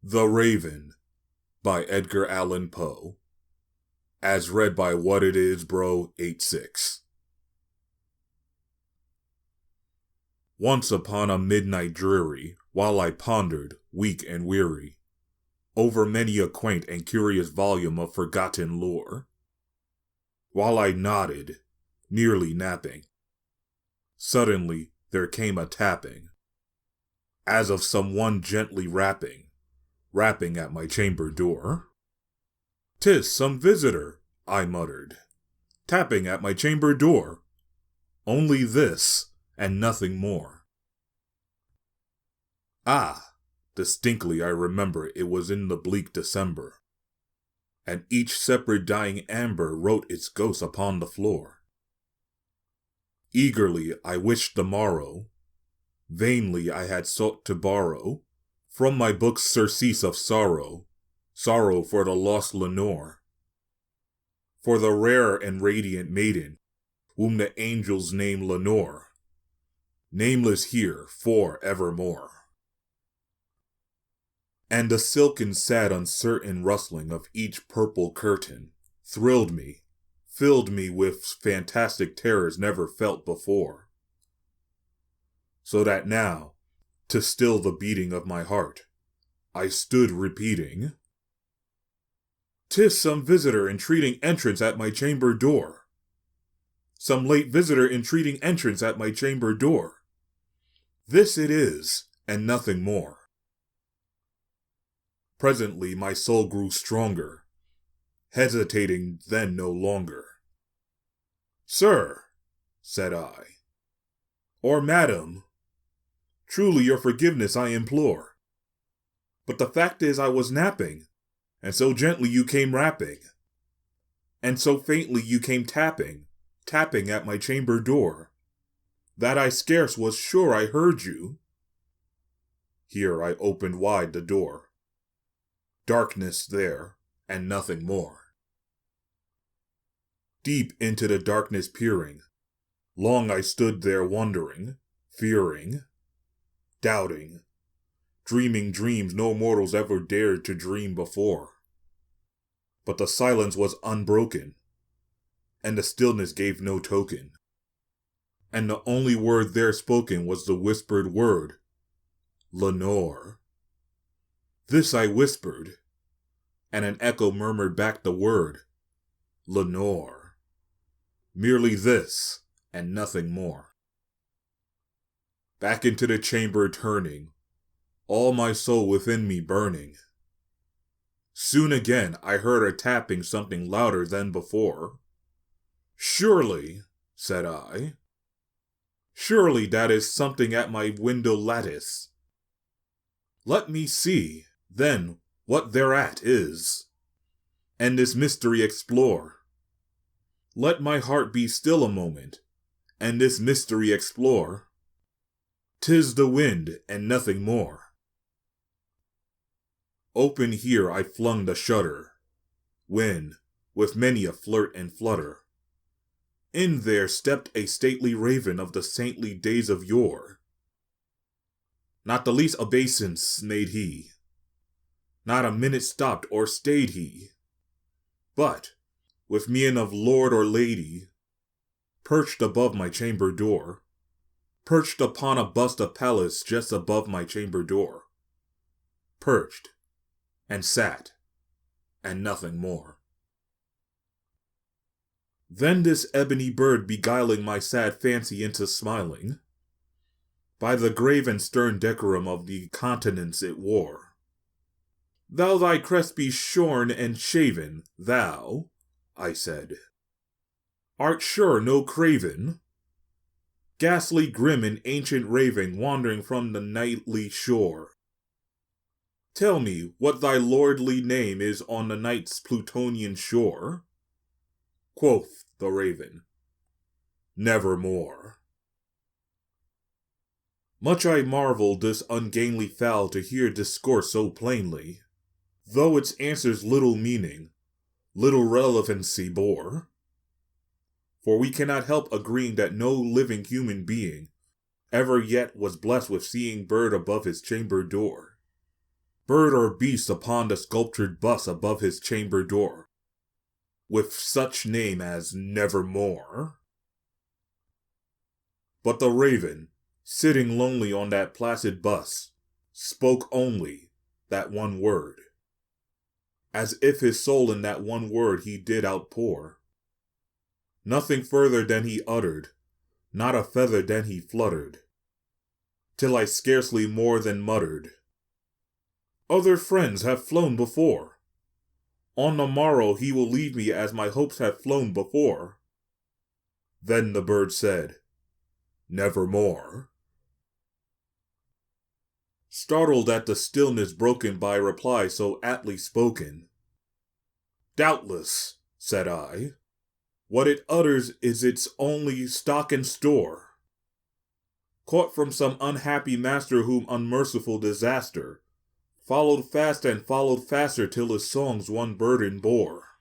The Raven by Edgar Allan Poe. As read by What It Is Bro 86. Once upon a midnight dreary, while I pondered, weak and weary, over many a quaint and curious volume of forgotten lore, while I nodded, nearly napping, suddenly there came a tapping, as of someone gently rapping at my chamber door. "'Tis some visitor," I muttered, "tapping at my chamber door. Only this, and nothing more." Ah, distinctly I remember it was in the bleak December, and each separate dying amber wrote its ghost upon the floor. Eagerly I wished the morrow, vainly I had sought to borrow from my book's surcease of sorrow for the lost Lenore, for the rare and radiant maiden, whom the angels name Lenore, nameless here for evermore. And the silken sad uncertain rustling of each purple curtain thrilled me, filled me with fantastic terrors never felt before. So that now, to still the beating of my heart, I stood repeating, "'Tis some visitor entreating entrance at my chamber door. Some late visitor entreating entrance at my chamber door. This it is, and nothing more." Presently my soul grew stronger, hesitating then no longer. "Sir," said I, "or madam, truly your forgiveness I implore. But the fact is I was napping, and so gently you came rapping, and so faintly you came tapping at my chamber door, that I scarce was sure I heard you." Here I opened wide the door. Darkness there, and nothing more. Deep into the darkness peering, long I stood there wondering, fearing, doubting, dreaming dreams no mortals ever dared to dream before. But the silence was unbroken, and the stillness gave no token, and the only word there spoken was the whispered word, "Lenore." This I whispered, and an echo murmured back the word, "Lenore." Merely this, and nothing more. Back into the chamber turning, all my soul within me burning. Soon again I heard a tapping something louder than before. "Surely," said I, "surely that is something at my window lattice. Let me see, then, what thereat is, and this mystery explore. Let my heart be still a moment, and this mystery explore. 'Tis the wind, and nothing more." Open here I flung the shutter, when, with many a flirt and flutter, in there stepped a stately raven of the saintly days of yore. Not the least obeisance made he, not a minute stopped or stayed he, but, with mien of lord or lady, perched above my chamber door, perched upon a bust of Pallas just above my chamber door, perched, and sat, and nothing more. Then this ebony bird beguiling my sad fancy into smiling, by the grave and stern decorum of the countenance it wore, "Though thy crest be shorn and shaven, thou," I said, "art sure no craven? Ghastly grim and ancient raving wandering from the nightly shore. Tell me what thy lordly name is on the night's Plutonian shore?" Quoth the raven, "Nevermore." Much I marveled this ungainly fowl to hear discourse so plainly, though its answers little meaning, little relevancy bore. For we cannot help agreeing that no living human being ever yet was blessed with seeing bird above his chamber door. bird or beast upon the sculptured bust above his chamber door, with such name as Nevermore. But the raven, sitting lonely on that placid bust, spoke only that one word, as if his soul in that one word he did outpour. Nothing further than he uttered, not a feather than he fluttered, till I scarcely more than muttered, "Other friends have flown before. On the morrow he will leave me as my hopes have flown before." Then the bird said, "Nevermore." Startled at the stillness broken by a reply so aptly spoken, "Doubtless," said I, "what it utters is its only stock and store, caught from some unhappy master whom unmerciful disaster followed fast and followed faster till his songs one burden bore,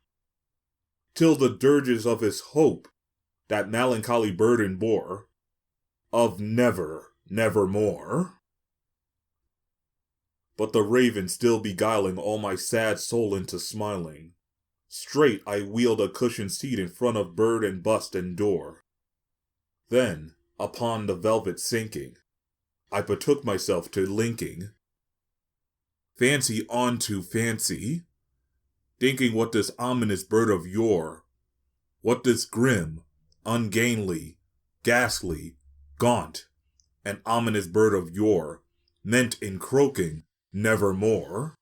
till the dirges of his hope that melancholy burden bore, of never, nevermore." But the raven still beguiling all my sad soul into smiling, straight I wheeled a cushioned seat in front of bird and bust and door. Then, upon the velvet sinking, I betook myself to linking fancy onto fancy, thinking what this ominous bird of yore, what this grim, ungainly, ghastly, gaunt, and ominous bird of yore meant in croaking "Nevermore."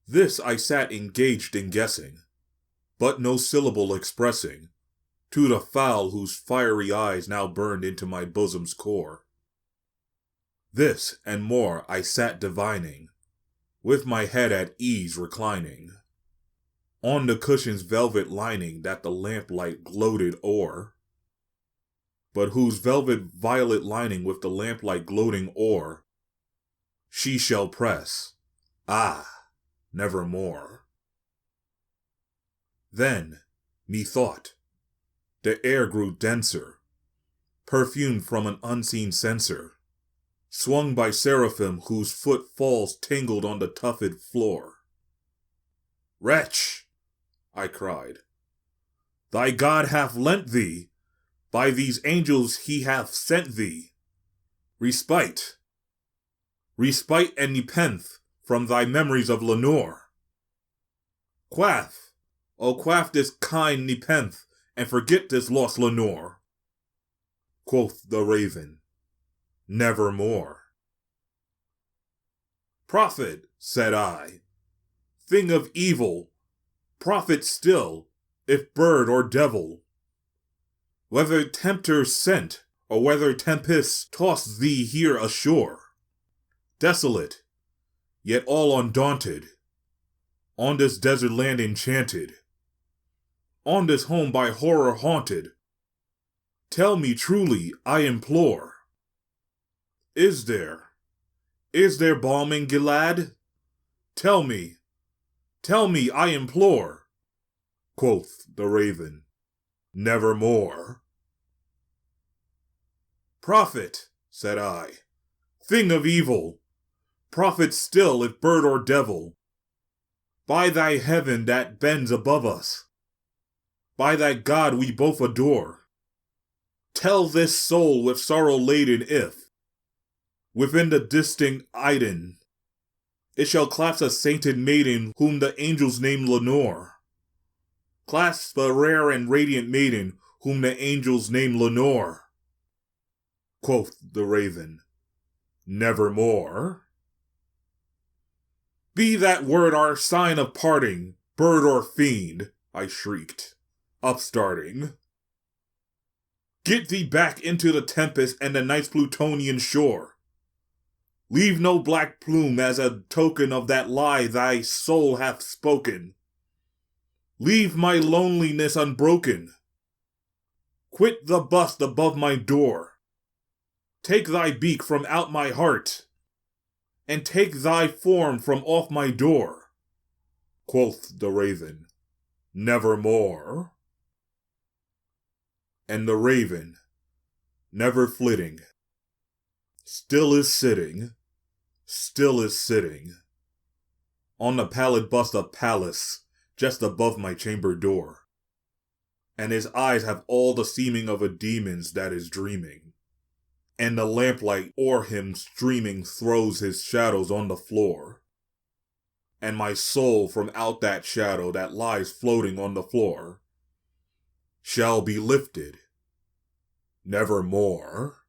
This I sat engaged in guessing, but no syllable expressing, to the fowl whose fiery eyes now burned into my bosom's core. This and more I sat divining, with my head at ease reclining, on the cushion's velvet lining that the lamplight gloated o'er, but whose velvet violet lining with the lamplight gloating o'er, she shall press, nevermore. Then, methought, the air grew denser, perfumed from an unseen censer, swung by seraphim whose footfalls tingled on the tufted floor. "Wretch," I cried, "thy God hath lent thee, by these angels he hath sent thee, respite, respite and nepenthe from thy memories of Lenore. Quaff, oh quaff this kind nepenthe, and forget this lost Lenore." Quoth the raven, "Nevermore." "Prophet," said I, "thing of evil, prophet still, if bird or devil, whether tempter sent, or whether tempests tossed thee here ashore, desolate, yet all undaunted, on this desert land enchanted, on this home by horror haunted, tell me truly, I implore, is there balm in Gilead? Tell me, I implore." Quoth the raven, "Nevermore." "Prophet," said I, "thing of evil, prophet still if bird or devil, by thy heaven that bends above us, by that God we both adore, tell this soul with sorrow laden if, within the distinct Iden, it shall clasp a sainted maiden whom the angels name Lenore, clasp the rare and radiant maiden whom the angels name Lenore." Quoth the raven, "Nevermore." "Be that word our sign of parting, bird or fiend," I shrieked, upstarting. "Get thee back into the tempest and the night's Plutonian shore. Leave no black plume as a token of that lie thy soul hath spoken. Leave my loneliness unbroken. Quit the bust above my door. Take thy beak from out my heart, and take thy form from off my door." Quoth the raven, "Nevermore." And the raven, never flitting, still is sitting, still is sitting on the pallid bust of Pallas, just above my chamber door. And his eyes have all the seeming of a demon's that is dreaming. And the lamplight o'er him streaming throws his shadows on the floor. And my soul from out that shadow that lies floating on the floor shall be lifted nevermore.